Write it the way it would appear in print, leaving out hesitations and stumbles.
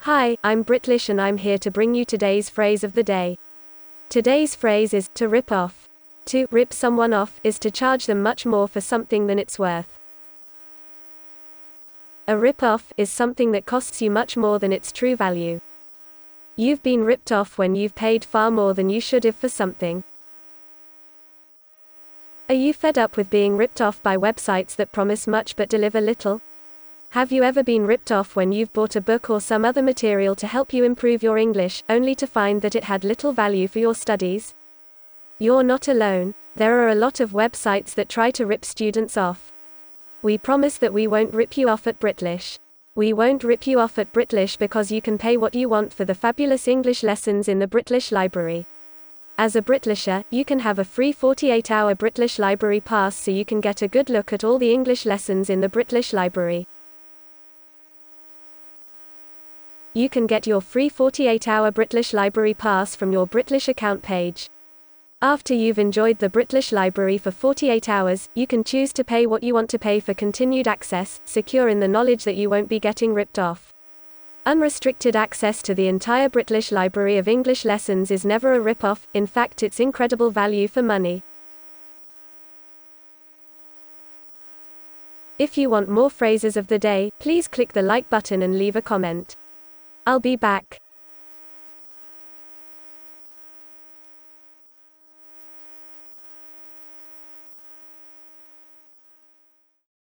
Hi, I'm Britlish and I'm here to bring you today's phrase of the day. Today's phrase is, to rip off. To rip someone off is to charge them much more for something than it's worth. A rip-off is something that costs you much more than its true value. You've been ripped off when you've paid far more than you should have for something. Are you fed up with being ripped off by websites that promise much but deliver little? Have you ever been ripped off when you've bought a book or some other material to help you improve your English, only to find that it had little value for your studies? You're not alone. There are a lot of websites that try to rip students off. We promise that we won't rip you off at Britlish. We won't rip you off at Britlish because you can pay what you want for the fabulous English lessons in the Britlish library. As a Britlisher, you can have a free 48-hour Britlish library pass so you can get a good look at all the English lessons in the Britlish library. You can get your free 48-hour Britlish library pass from your Britlish account page. After you've enjoyed the Britlish library for 48 hours, you can choose to pay what you want to pay for continued access, secure in the knowledge that you won't be getting ripped off. Unrestricted access to the entire Britlish library of English lessons is never a rip-off, in fact it's incredible value for money. If you want more phrases of the day, please click the like button and leave a comment. I'll be back.